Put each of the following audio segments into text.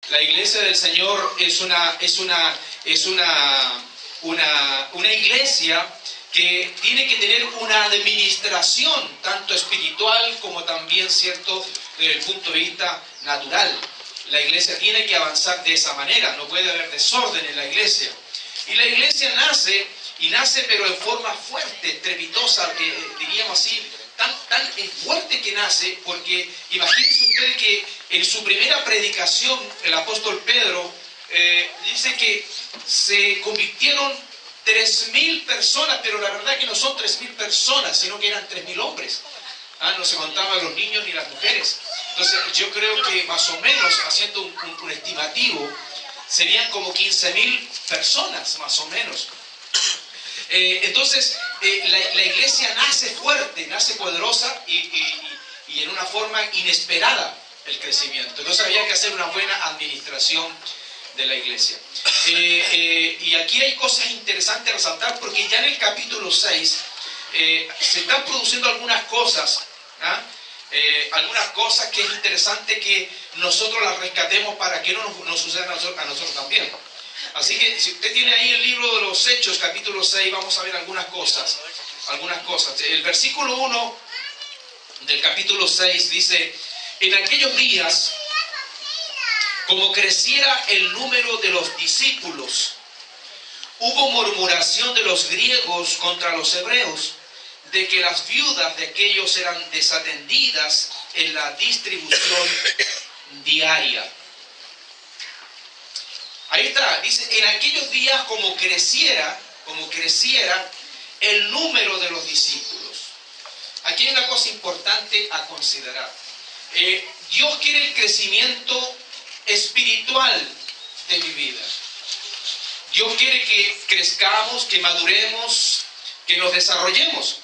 La iglesia del Señor es una iglesia que tiene que tener una administración tanto espiritual como también, cierto, desde el punto de vista natural. La iglesia tiene que avanzar de esa manera, no puede haber desorden en la iglesia. Y la iglesia nace pero en forma fuerte, estrepitosa, diríamos así, tan fuerte que nace, porque imagínense ustedes que en su primera predicación, el apóstol Pedro dice que se convirtieron 3.000 personas, pero la verdad que no son 3.000 personas, sino que eran 3.000 hombres. No se contaban los niños ni las mujeres. Entonces yo creo que más o menos, haciendo un estimativo, serían como 15.000 personas, más o menos. Entonces la iglesia nace fuerte, nace poderosa y en una forma inesperada el crecimiento. Entonces había que hacer una buena administración de la iglesia. Y aquí hay cosas interesantes a resaltar, porque ya en el capítulo 6 se están produciendo algunas cosas, algunas cosas que es interesante que nosotros las rescatemos para que no nos sucedan a nosotros también. Así que si usted tiene ahí el libro de los Hechos, capítulo 6, vamos a ver algunas cosas. El versículo 1 del capítulo 6 dice: en aquellos días, como creciera el número de los discípulos, hubo murmuración de los griegos contra los hebreos, de que las viudas de aquellos eran desatendidas en la distribución diaria. Ahí está, dice, en aquellos días como creciera el número de los discípulos. Aquí hay una cosa importante a considerar. Dios quiere el crecimiento espiritual de mi vida. Dios quiere que crezcamos, que maduremos, que nos desarrollemos.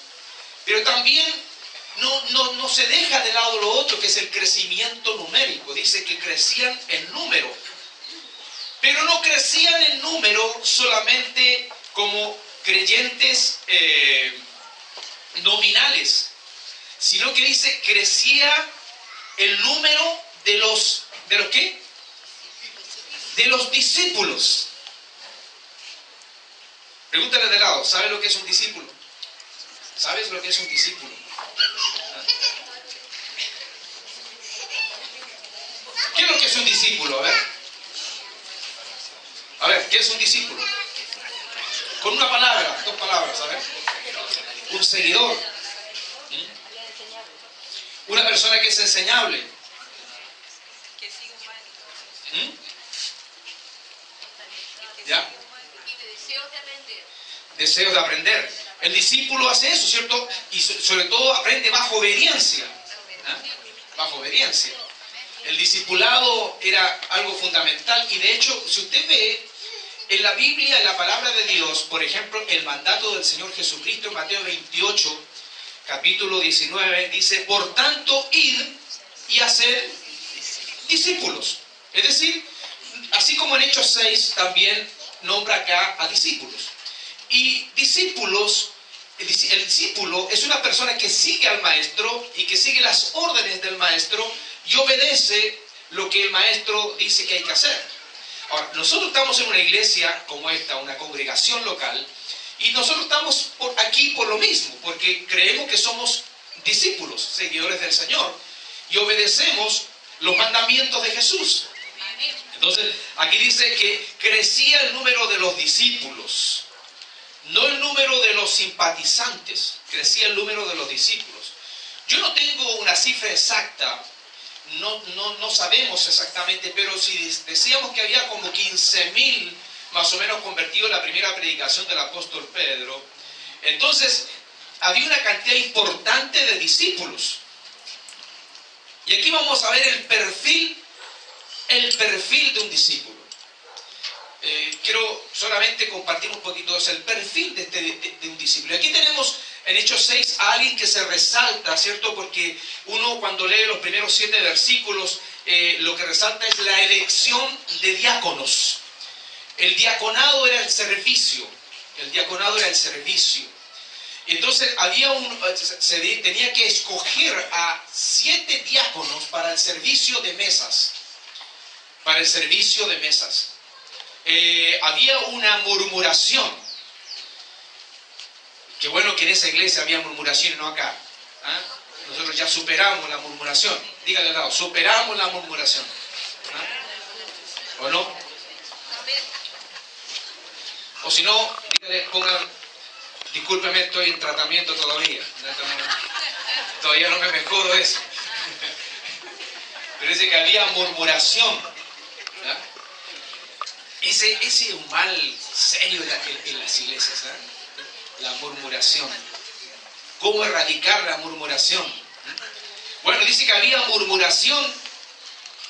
Pero también no se deja de lado lo otro, que es el crecimiento numérico. Dice que crecían en número. Pero no crecían en número solamente como creyentes nominales, sino que dice crecía el número ¿de los qué? De los discípulos. Pregúntale de lado, ¿sabes lo que es un discípulo? ¿Sabes lo que es un discípulo? ¿Qué es lo que es un discípulo? A ver, ¿qué es un discípulo? Con una palabra, 2 palabras, a ver. Un seguidor. Una persona que es enseñable. ¿Ya? Deseos de aprender. El discípulo hace eso, ¿cierto? Y sobre todo aprende bajo obediencia. Bajo obediencia. El discipulado era algo fundamental, y de hecho, si usted ve en la Biblia, en la palabra de Dios, por ejemplo, el mandato del Señor Jesucristo en Mateo 28, capítulo 19, dice: por tanto, id y haced discípulos. Es decir, así como en Hechos 6 también nombra acá a discípulos. Y discípulos, el discípulo es una persona que sigue al maestro y que sigue las órdenes del maestro y obedece lo que el maestro dice que hay que hacer. Ahora, nosotros estamos en una iglesia como esta, una congregación local, y nosotros estamos aquí por lo mismo, porque creemos que somos discípulos, seguidores del Señor, y obedecemos los mandamientos de Jesús. Entonces, aquí dice que crecía el número de los discípulos, no el número de los simpatizantes, crecía el número de los discípulos. Yo no tengo una cifra exacta, no sabemos exactamente, pero si decíamos que había como 15.000 más o menos convertidos en la primera predicación del apóstol Pedro, entonces había una cantidad importante de discípulos. Y aquí vamos a ver el perfil de un discípulo. Quiero solamente compartir un poquito el perfil de un discípulo. Aquí tenemos en Hechos 6 a alguien que se resalta, ¿cierto? Porque uno, cuando lee los primeros 7 versículos, lo que resalta es la elección de diáconos. El diaconado era el servicio. Entonces tenía que escoger a 7 diáconos para el servicio de mesas. para el servicio de mesas. Había una murmuración. Qué bueno que en esa iglesia había murmuración y no acá. ¿Ah? Nosotros ya superamos la murmuración. Dígale al lado, superamos la murmuración. ¿Ah? ¿O no? O si no, dígale, pongan, discúlpeme, estoy en tratamiento todavía. Todavía no me mejoro eso. Pero dice que había murmuración. ¿Ah? Ese es un mal serio en las iglesias. ¿Ah? La murmuración. ¿Cómo erradicar la murmuración? Bueno, dice que había murmuración,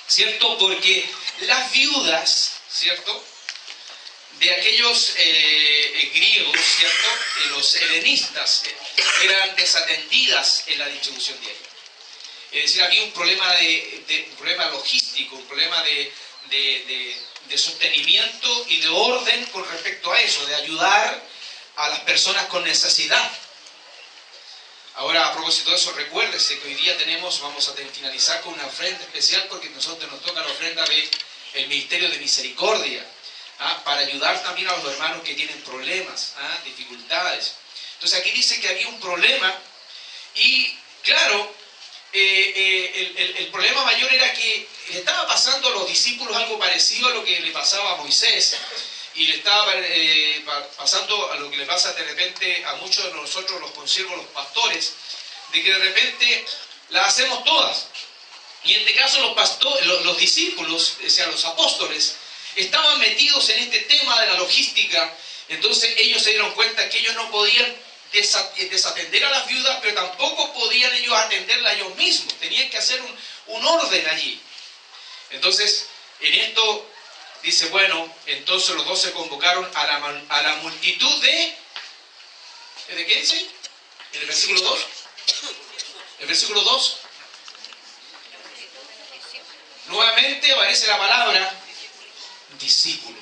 ¿cierto? Porque las viudas, ¿cierto?, de aquellos griegos, ¿cierto?, los helenistas, eran desatendidas en la distribución diaria. Es decir, había un problema, un problema logístico, un problema de sostenimiento y de orden con respecto a eso, de ayudar a las personas con necesidad. Ahora, a propósito de eso, recuérdese que hoy día vamos a finalizar con una ofrenda especial, porque a nosotros nos toca la ofrenda del Ministerio de Misericordia, para ayudar también a los hermanos que tienen problemas, dificultades. Entonces aquí dice que había un problema y, claro, el problema mayor era que le estaba pasando a los discípulos algo parecido a lo que le pasaba a Moisés, y le estaba pasando a lo que le pasa de repente a muchos de nosotros, los consiervos, los pastores, de que de repente las hacemos todas. Y en este caso los discípulos, o sea, los apóstoles, estaban metidos en este tema de la logística. Entonces ellos se dieron cuenta que ellos no podían desatender a las viudas, pero tampoco podían ellos atenderla ellos mismos. Tenían que hacer un orden allí. Entonces, en esto dice, bueno, entonces los 12 convocaron a la multitud ¿de qué dice? ¿En el versículo 2? ¿El versículo 2? Nuevamente aparece la palabra discípulo.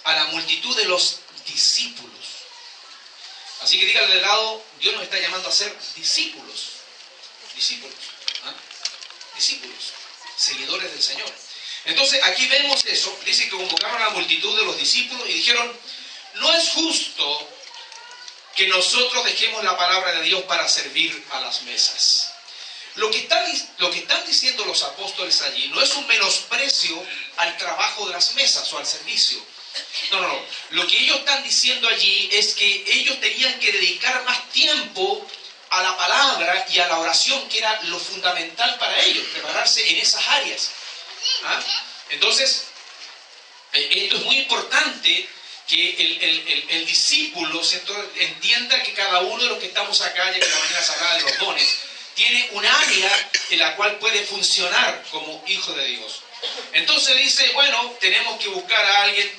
A la multitud de los discípulos. Así que dígale de lado, Dios nos está llamando a ser discípulos. Discípulos. Discípulos. Seguidores del Señor. Entonces aquí vemos eso. Dice que convocaron a la multitud de los discípulos y dijeron, no es justo que nosotros dejemos la palabra de Dios para servir a las mesas. Lo que están diciendo los apóstoles allí no es un menosprecio al trabajo de las mesas o al servicio. No. Lo que ellos están diciendo allí es que ellos tenían que dedicar más tiempo a la palabra y a la oración, que era lo fundamental para ellos, prepararse en esas áreas. Entonces, esto es muy importante, que el discípulo, ¿cierto?, entienda que cada uno de los que estamos acá, ya que la mañana sagrada de los dones, tiene un área en la cual puede funcionar como hijo de Dios. Entonces dice, bueno, tenemos que buscar a alguien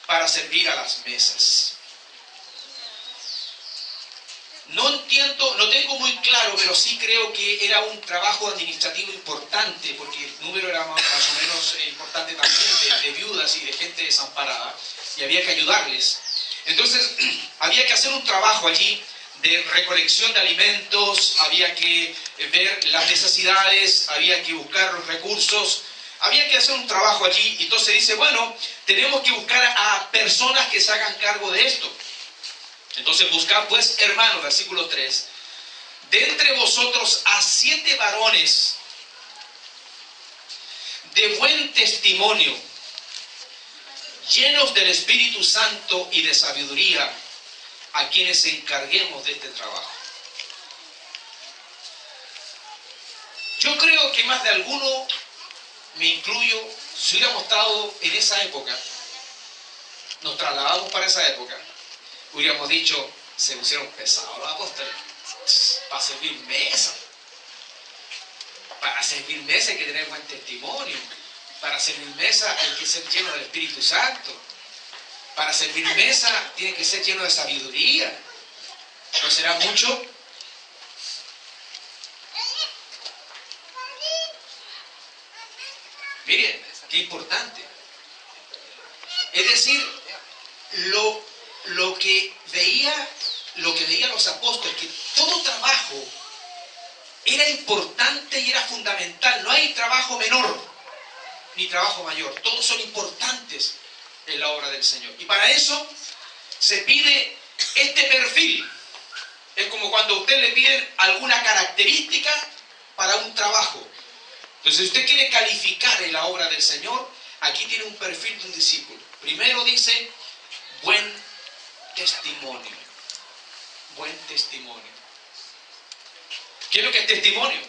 para servir a las mesas. No entiendo, no tengo muy claro, pero sí creo que era un trabajo administrativo importante, porque el número era más o menos importante también de viudas y de gente desamparada, y había que ayudarles. Entonces, había que hacer un trabajo allí de recolección de alimentos, había que ver las necesidades, había que buscar los recursos, había que hacer un trabajo allí. Entonces dice, bueno, tenemos que buscar a personas que se hagan cargo de esto. Entonces buscad pues, hermanos, versículo 3, de entre vosotros a 7 varones de buen testimonio, llenos del Espíritu Santo y de sabiduría, a quienes encarguemos de este trabajo. Yo creo que más de alguno, me incluyo, si hubiéramos estado en esa época, nos trasladamos para esa época, hubiéramos dicho, se pusieron pesados los apóstoles, para servir mesa. Para servir mesa hay que tener buen testimonio. Para servir mesa hay que ser lleno del Espíritu Santo. Para servir mesa tiene que ser lleno de sabiduría. ¿No será mucho? Miren, qué importante. Es decir, lo que veían los apóstoles, que todo trabajo era importante y era fundamental. No hay trabajo menor. ni trabajo mayor. Todos son importantes en la obra del Señor. Y para eso se pide este perfil. Es como cuando a usted le piden alguna característica para un trabajo. Entonces, si usted quiere calificar en la obra del Señor, aquí tiene un perfil de un discípulo. Primero dice, buen testimonio. Buen testimonio. ¿Qué es lo que es testimonio?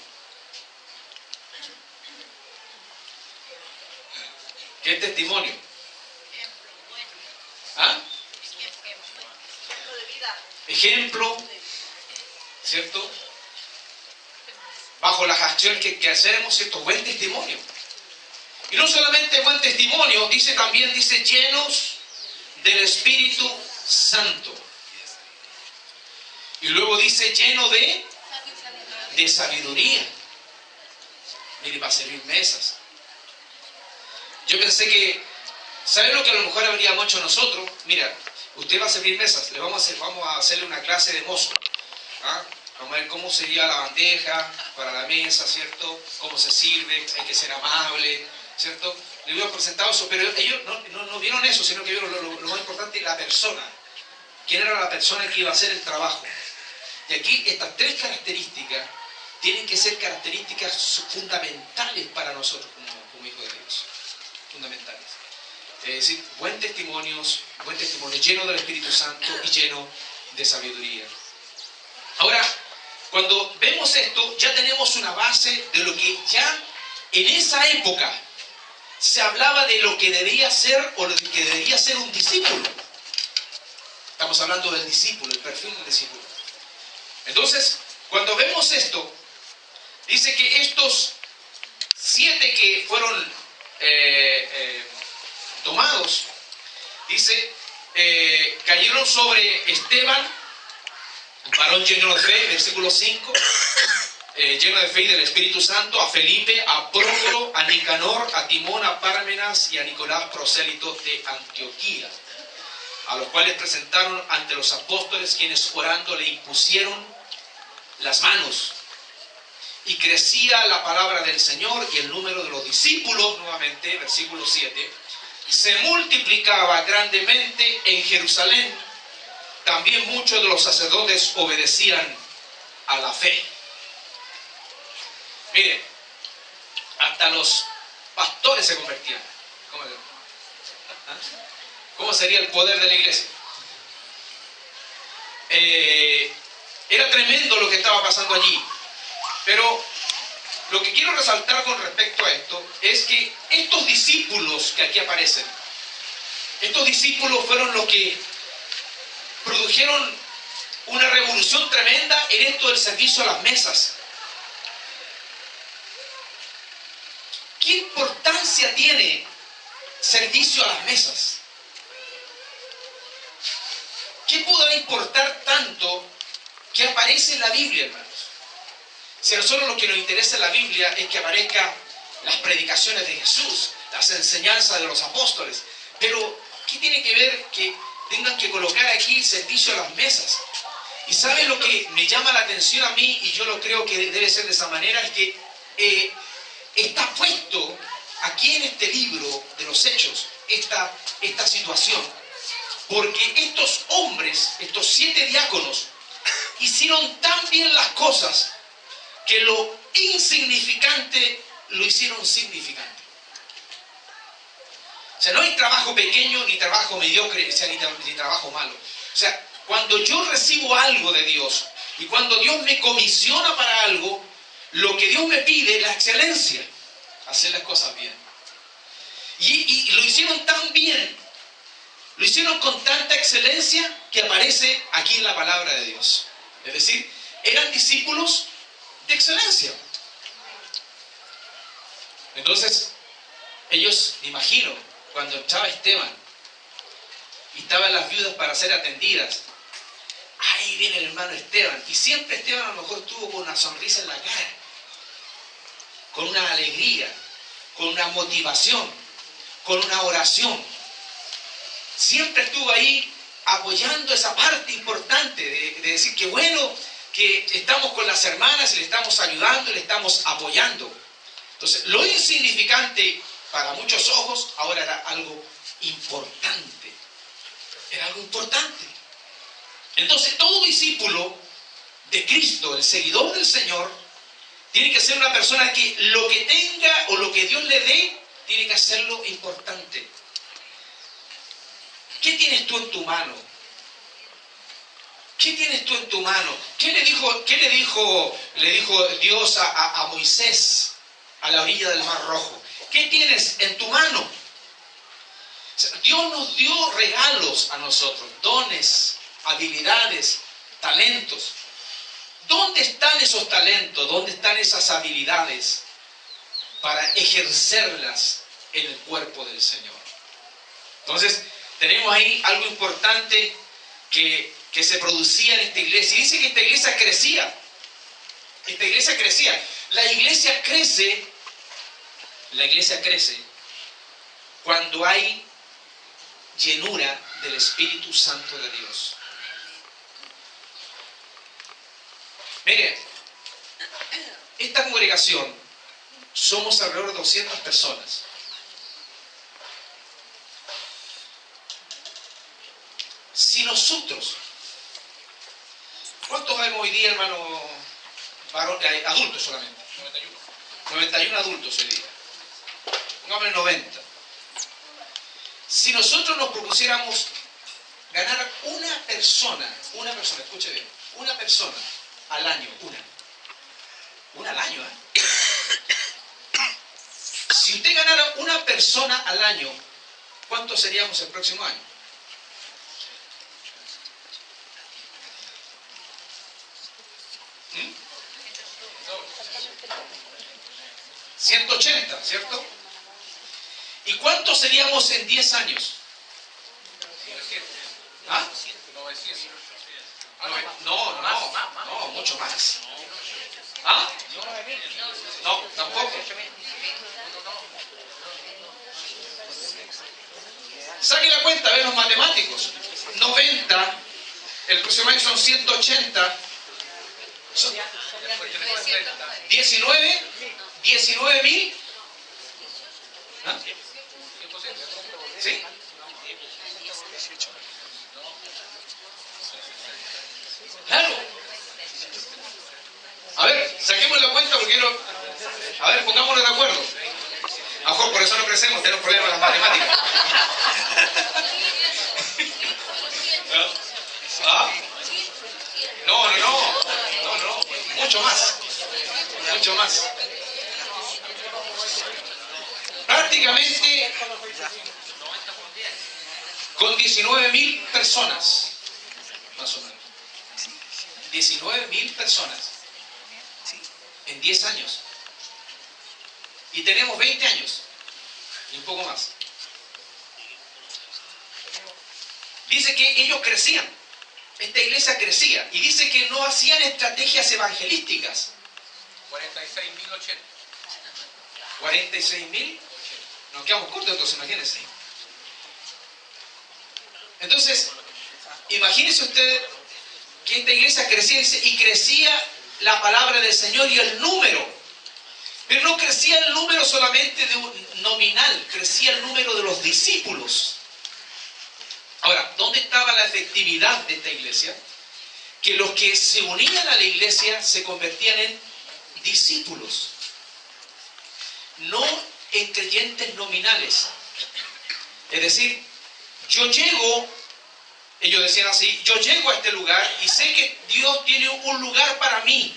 ¿Qué es testimonio? ¿Ah? Ejemplo, ¿cierto? Bajo las acciones que hacemos, ¿cierto? Buen testimonio. Y no solamente buen testimonio, también dice llenos del Espíritu Santo. Y luego dice lleno de sabiduría. Mire, para servir mesas. Yo pensé que, ¿sabe lo que a lo mejor habríamos hecho nosotros? Mira, usted va a servir mesas, vamos a hacerle una clase de mozo. ¿Ah? Vamos a ver cómo sería la bandeja para la mesa, ¿cierto? Cómo se sirve, hay que ser amable, ¿cierto? Le hubiera presentado eso, pero ellos no vieron eso, sino que vieron lo más importante, la persona. ¿Quién era la persona que iba a hacer el trabajo? Y aquí estas tres características tienen que ser características fundamentales para nosotros como hijos de Dios. Fundamentales. Es decir, buen testimonio lleno del Espíritu Santo y lleno de sabiduría. Ahora, cuando vemos esto, ya tenemos una base de lo que ya en esa época se hablaba de lo que debía ser o lo que debería ser un discípulo. Estamos hablando del discípulo, el perfil del discípulo. Entonces, cuando vemos esto, dice que estos 7 que fueron tomados, dice, cayeron sobre Esteban, varón lleno de fe, versículo 5, lleno de fe y del Espíritu Santo, a Felipe, a Prócoro, a Nicanor, a Timón, a Pármenas y a Nicolás, prosélito de Antioquía, a los cuales presentaron ante los apóstoles, quienes orando le impusieron las manos. Y crecía la palabra del Señor y el número de los discípulos, nuevamente, versículo 7, se multiplicaba grandemente en Jerusalén. También muchos de los sacerdotes obedecían a la fe. Mire, hasta los pastores se convertían. ¿Cómo sería el poder de la iglesia? Era tremendo lo que estaba pasando allí. Pero lo que quiero resaltar con respecto a esto es que estos discípulos que aquí aparecen, estos discípulos fueron los que produjeron una revolución tremenda en esto del servicio a las mesas. ¿Qué importancia tiene servicio a las mesas? ¿Qué puede importar tanto que aparece en la Biblia, hermanos? Si a nosotros lo que nos interesa en la Biblia es que aparezcan las predicaciones de Jesús, las enseñanzas de los apóstoles. Pero, ¿qué tiene que ver que tengan que colocar aquí servicio a las mesas? Y ¿sabe lo que me llama la atención a mí? Y yo lo creo que debe ser de esa manera, es que está puesto aquí en este libro de los Hechos, esta situación. Porque estos hombres, estos 7 diáconos, hicieron tan bien las cosas que lo insignificante lo hicieron significante. O sea, no hay trabajo pequeño, ni trabajo mediocre, o sea, ni trabajo malo. O sea, cuando yo recibo algo de Dios y cuando Dios me comisiona para algo, lo que Dios me pide es la excelencia, hacer las cosas bien. Y lo hicieron tan bien, lo hicieron con tanta excelencia que aparece aquí en la palabra de Dios. Es decir, eran discípulos de excelencia. Entonces, ellos, me imagino, cuando estaba Esteban y estaban las viudas para ser atendidas, ahí viene el hermano Esteban, y siempre Esteban a lo mejor tuvo con una sonrisa en la cara, con una alegría, con una motivación, con una oración. Siempre estuvo ahí apoyando esa parte importante de decir que bueno, que estamos con las hermanas y le estamos ayudando y le estamos apoyando. Entonces, lo insignificante para muchos ojos, ahora era algo importante. Era algo importante. Entonces, todo discípulo de Cristo, el seguidor del Señor, tiene que ser una persona que lo que tenga o lo que Dios le dé, tiene que hacerlo importante. ¿Qué tienes tú en tu mano? ¿Qué tienes tú en tu mano? ¿Qué le dijo Dios a Moisés a la orilla del Mar Rojo? ¿Qué tienes en tu mano? O sea, Dios nos dio regalos a nosotros, dones, habilidades, talentos. ¿Dónde están esos talentos? ¿Dónde están esas habilidades para ejercerlas en el cuerpo del Señor? Entonces, tenemos ahí algo importante que se producía en esta iglesia. Y dice que esta iglesia crecía. Esta iglesia crecía. La iglesia crece cuando hay llenura del Espíritu Santo de Dios. Mire, esta congregación somos alrededor de 200 personas. Si nosotros, ¿cuántos vemos hoy día, hermano, adultos solamente? 91 adultos hoy día. Pongámosle 90. Si nosotros nos propusiéramos ganar una persona, escuche bien, una persona al año, una al año, ¿eh? Si usted ganara una persona al año, ¿cuántos seríamos el próximo año? ¿Mm? 180, ¿cierto? ¿Y cuántos seríamos en 10 años? ¿Ah? No, mucho más. ¿Ah? No, tampoco. Saquen la cuenta, ven los matemáticos. 90, el próximo año son 180. Son 19.000. ¿Ah? ¿Sí? Claro. A ver, saquemos la cuenta porque quiero... A ver, pongámonos de acuerdo. A lo mejor por eso no crecemos, tenemos problemas con las matemáticas. ¿Ah? No. Mucho más. Prácticamente con 19.000 personas, más o menos. 19.000 personas en 10 años. Y tenemos 20 años y un poco más. Dice que ellos crecían. Esta iglesia crecía. Y dice que no hacían estrategias evangelísticas. 46.080. 46.000. Nos quedamos cortos, entonces, imagínense. Entonces, imagínense usted que esta iglesia crecía y crecía la palabra del Señor y el número. Pero no crecía el número solamente de un nominal, crecía el número de los discípulos. Ahora, ¿dónde estaba la efectividad de esta iglesia? Que los que se unían a la iglesia se convertían en discípulos, no en creyentes nominales. Es decir, ellos decían así, yo llego a este lugar y sé que Dios tiene un lugar para mí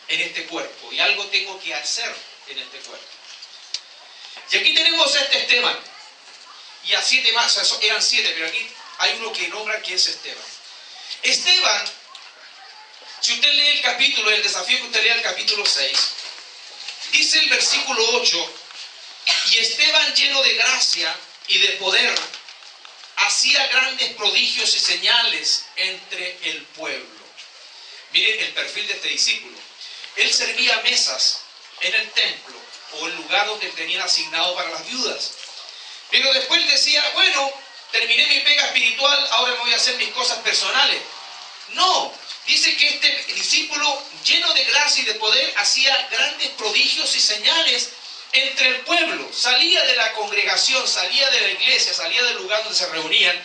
en este cuerpo y algo tengo que hacer en este cuerpo. Y aquí tenemos a este Esteban y a 7 más, o sea, eran 7, pero aquí hay uno que nombra que es Esteban. Esteban, si usted lee el capítulo, el desafío que usted lea el capítulo 6, dice el versículo 8, y Esteban, lleno de gracia y de poder, hacía grandes prodigios y señales entre el pueblo. Miren el perfil de este discípulo. Él servía mesas en el templo o el lugar donde tenían asignado para las viudas. Pero después decía, bueno, terminé mi pega espiritual, ahora me voy a hacer mis cosas personales. No, dice que este discípulo, lleno de gracia y de poder, hacía grandes prodigios y señales entre el pueblo, salía de la congregación, salía de la iglesia, salía del lugar donde se reunían,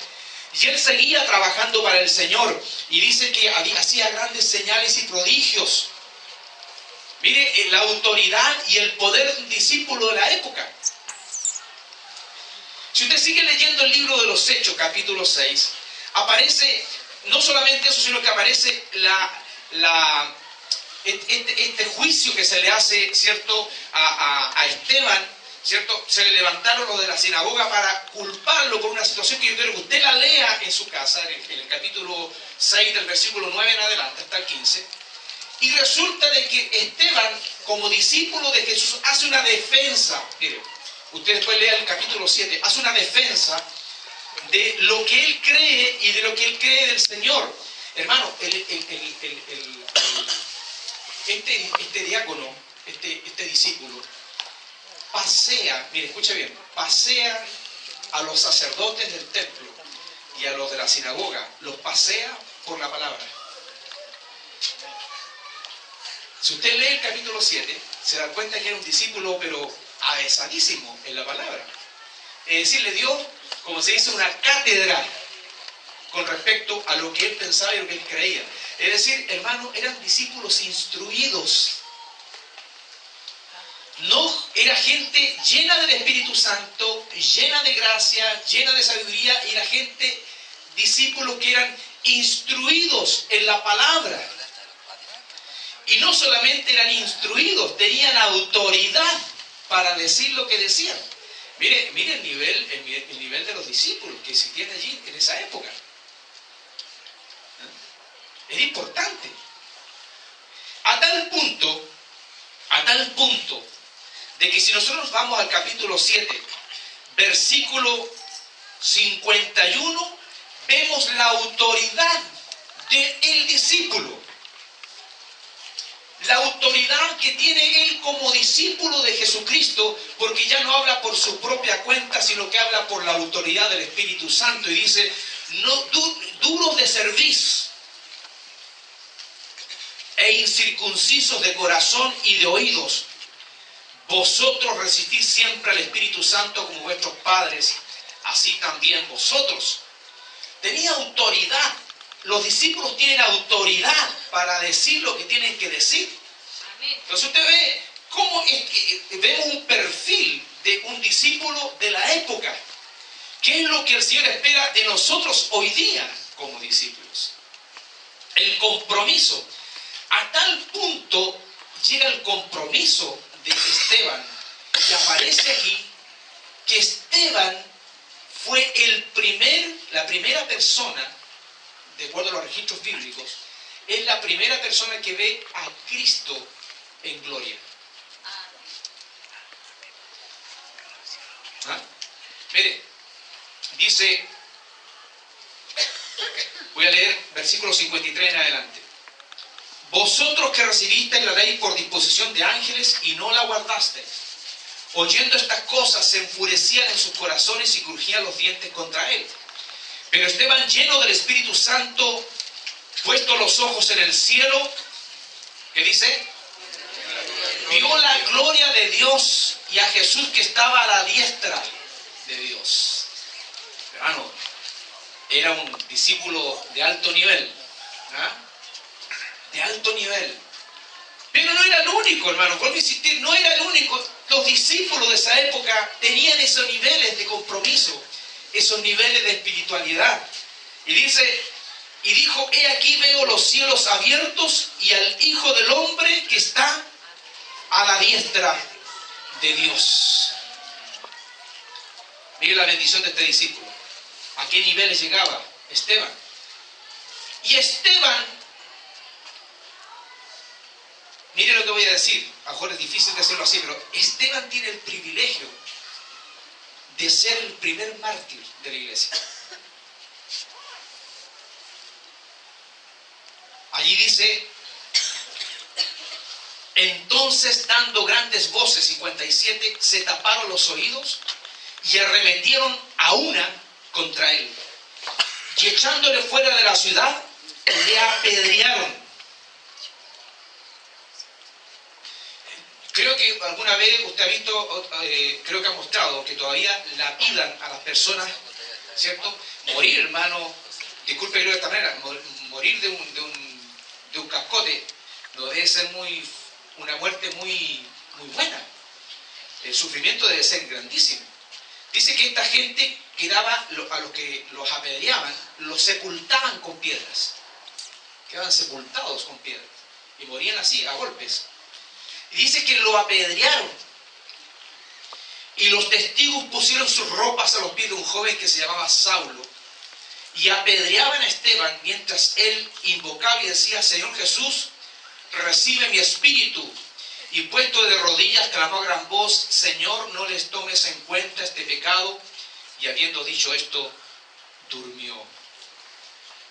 y él seguía trabajando para el Señor. Y dice que hacía grandes señales y prodigios. Mire la autoridad y el poder de un discípulo de la época. Si usted sigue leyendo el libro de los Hechos, capítulo 6, aparece no solamente eso, sino que aparece este juicio que se le hace, ¿cierto?, a Esteban, ¿cierto? Se le levantaron los de la sinagoga para culparlo por una situación que yo quiero que usted la lea en su casa, en el capítulo 6, del versículo 9 en adelante, hasta el 15. Y resulta de que Esteban, como discípulo de Jesús, hace una defensa. Mire, usted después lea el capítulo 7, hace una defensa de lo que él cree y de lo que él cree del Señor. Hermano, este diácono, este discípulo, pasea, mire, escuche bien, pasea a los sacerdotes del templo y a los de la sinagoga, los pasea por la palabra. Si usted lee el capítulo 7, se da cuenta que era un discípulo, pero avesadísimo en la palabra. Es decir, le dio, como se dice, una cátedra con respecto a lo que él pensaba y lo que él creía. Es decir, hermano, eran discípulos instruidos. No, era gente llena del Espíritu Santo, llena de gracia, llena de sabiduría, y era gente, discípulos que eran instruidos en la palabra. Y no solamente eran instruidos, tenían autoridad para decir lo que decían. Mire el nivel de los discípulos que existían allí en esa época. Es importante. A tal punto, de que si nosotros vamos al capítulo 7, versículo 51, vemos la autoridad del discípulo. La autoridad que tiene él como discípulo de Jesucristo, porque ya no habla por su propia cuenta, sino que habla por la autoridad del Espíritu Santo. Y dice, no, duros de cerviz e incircuncisos de corazón y de oídos, vosotros resistís siempre al Espíritu Santo como vuestros padres, así también vosotros. Tenía autoridad. Los discípulos tienen autoridad para decir lo que tienen que decir. Entonces usted ve cómo es que vemos un perfil de un discípulo de la época. ¿Qué es lo que el Señor espera de nosotros hoy día como discípulos? El compromiso. A tal punto llega el compromiso de Esteban, y aparece aquí que Esteban fue la primera persona, de acuerdo a los registros bíblicos, es la primera persona que ve a Cristo en gloria. ¿Ah? Mire, dice, voy a leer versículo 53 en adelante. Vosotros que recibisteis la ley por disposición de ángeles y no la guardasteis, oyendo estas cosas se enfurecían en sus corazones y crujían los dientes contra él. Pero Esteban, lleno del Espíritu Santo, puesto los ojos en el cielo, ¿qué dice? Vio la gloria de Dios y a Jesús que estaba a la diestra de Dios. Hermano, era un discípulo de alto nivel. ¿Ah? De alto nivel. Pero no era el único, hermano. Vuelvo a insistir, no era el único. Los discípulos de esa época tenían esos niveles de compromiso, esos niveles de espiritualidad. Y dice, y dijo, he aquí veo los cielos abiertos y al Hijo del Hombre que está a la diestra de Dios. Mire la bendición de este discípulo. ¿A qué niveles llegaba Esteban? Y Esteban, mire lo que voy a decir, a lo mejor es difícil decirlo así, pero Esteban tiene el privilegio de ser el primer mártir de la iglesia. Allí dice, entonces dando grandes voces, 57, se taparon los oídos y arremetieron a una contra él. Y echándole fuera de la ciudad, le apedrearon. Creo que alguna vez usted ha visto, creo que ha mostrado que todavía lapidan a las personas, ¿cierto? Morir, hermano, disculpe que lo de esta manera, morir de un cascote no debe ser una muerte muy buena. El sufrimiento debe ser grandísimo. Dice que esta gente quedaba, a los que los apedreaban, los sepultaban con piedras. Quedaban sepultados con piedras. Y morían así, a golpes. Y dice que lo apedrearon. Y los testigos pusieron sus ropas a los pies de un joven que se llamaba Saulo. Y apedreaban a Esteban mientras él invocaba y decía: Señor Jesús, recibe mi espíritu. Y puesto de rodillas clamó a gran voz: Señor, no les tomes en cuenta este pecado. Y habiendo dicho esto, durmió.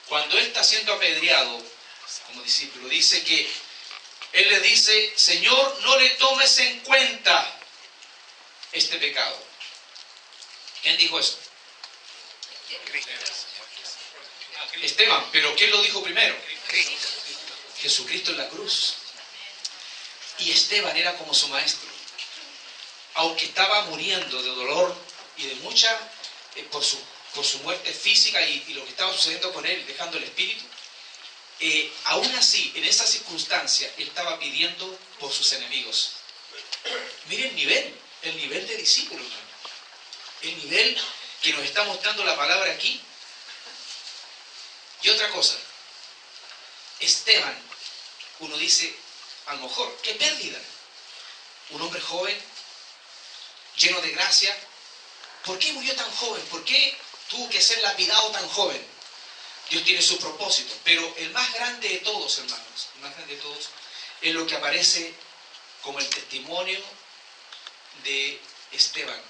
Cuando él está siendo apedreado como discípulo, dice que él le dice: Señor, no le tomes en cuenta este pecado. ¿Quién dijo eso? Esteban. ¿Pero quién lo dijo primero? Jesucristo en la cruz. Y Esteban era como su maestro. Aunque estaba muriendo de dolor y de mucha, por su muerte física y lo que estaba sucediendo con él, dejando el espíritu, aún así, en esa circunstancia, él estaba pidiendo por sus enemigos. Miren el nivel de discípulo, hermano. El nivel que nos está mostrando la palabra aquí. Y otra cosa, Esteban, uno dice, a lo mejor, qué pérdida. Un hombre joven, lleno de gracia. ¿Por qué murió tan joven? ¿Por qué tuvo que ser lapidado tan joven? Dios tiene su propósito. Pero el más grande de todos, hermanos, el más grande de todos, es lo que aparece como el testimonio de Esteban.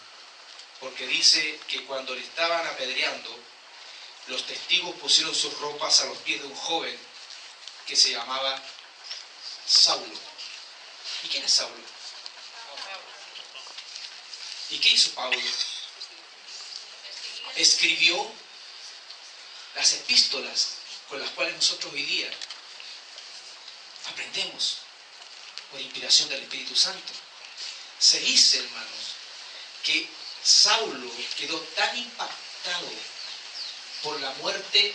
Porque dice que cuando le estaban apedreando, los testigos pusieron sus ropas a los pies de un joven que se llamaba Saulo. ¿Y quién es Saulo? ¿Y qué hizo Pablo? Escribió las epístolas con las cuales nosotros hoy día aprendemos por inspiración del Espíritu Santo. Se dice, hermanos, que Saulo quedó tan impactado por la muerte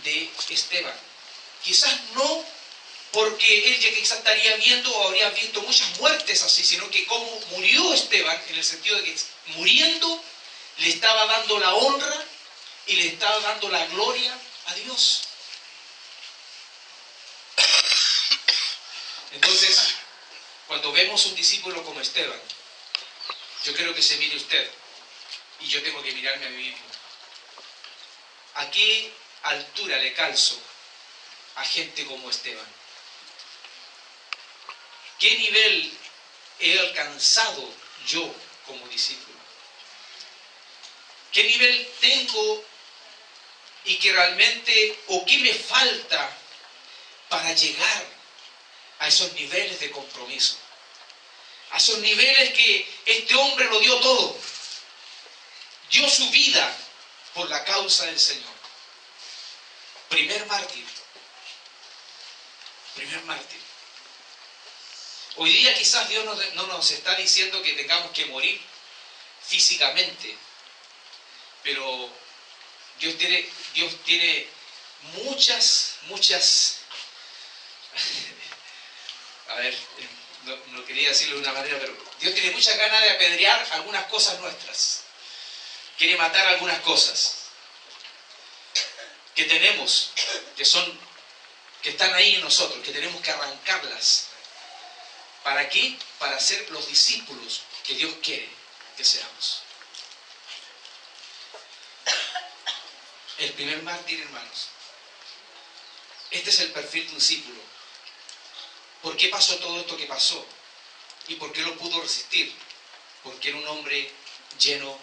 de Esteban. Quizás no porque él ya quizás estaría viendo o habría visto muchas muertes así, sino que como murió Esteban, en el sentido de que muriendo le estaba dando la honra y le estaba dando la gloria a Dios. Entonces, cuando vemos un discípulo como Esteban, yo quiero que se mire usted, y yo tengo que mirarme a mí mismo. ¿A qué altura le calzo a gente como Esteban? ¿Qué nivel he alcanzado yo como discípulo? ¿Qué nivel tengo y que realmente, o qué me falta para llegar a esos niveles de compromiso? A esos niveles que este hombre lo dio todo. Dio su vida por la causa del Señor. Primer mártir. Primer mártir. Hoy día quizás Dios no nos está diciendo que tengamos que morir físicamente, pero Dios tiene muchas, a ver, no quería decirlo de una manera, pero Dios tiene muchas ganas de apedrear algunas cosas nuestras. Quiere matar algunas cosas que tenemos, que están ahí en nosotros, que tenemos que arrancarlas. ¿Para qué? Para ser los discípulos que Dios quiere que seamos. El primer mártir, hermanos. Este es el perfil de un discípulo. ¿Por qué pasó todo esto que pasó? ¿Y por qué lo pudo resistir? Porque era un hombre lleno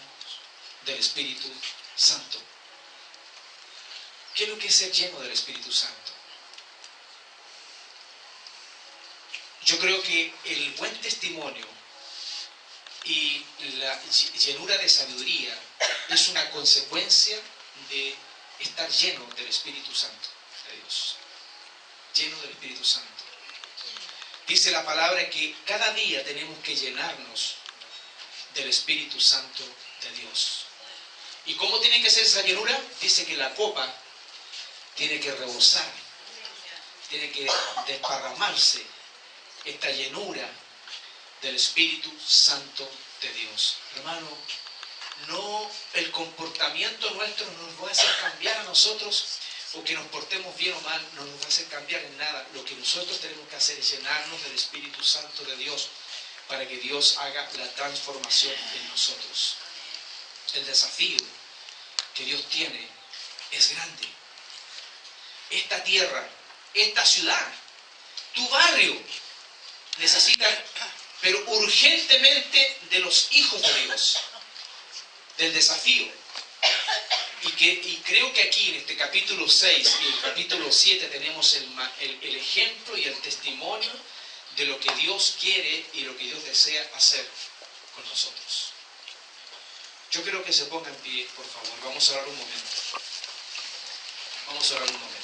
del Espíritu Santo. ¿Qué es lo que es ser lleno del Espíritu Santo? Yo creo que el buen testimonio y la llenura de sabiduría es una consecuencia de estar lleno del Espíritu Santo de Dios. Lleno del Espíritu Santo. Dice la palabra que cada día tenemos que llenarnos del Espíritu Santo de Dios. ¿Y cómo tiene que ser esa llenura? Dice que la copa tiene que rebosar, tiene que desparramarse esta llenura del Espíritu Santo de Dios. Hermano, no, el comportamiento nuestro no nos va a hacer cambiar a nosotros, o que nos portemos bien o mal, no nos va a hacer cambiar en nada. Lo que nosotros tenemos que hacer es llenarnos del Espíritu Santo de Dios para que Dios haga la transformación en nosotros. El desafío que Dios tiene es grande. Esta tierra, esta ciudad, tu barrio necesitan, pero urgentemente, de los hijos de Dios, del desafío. Y creo que aquí en este capítulo 6 y el capítulo 7 tenemos el ejemplo y el testimonio de lo que Dios quiere y lo que Dios desea hacer con nosotros. Yo quiero que se pongan en pie, por favor. Vamos a orar un momento. Vamos a orar un momento.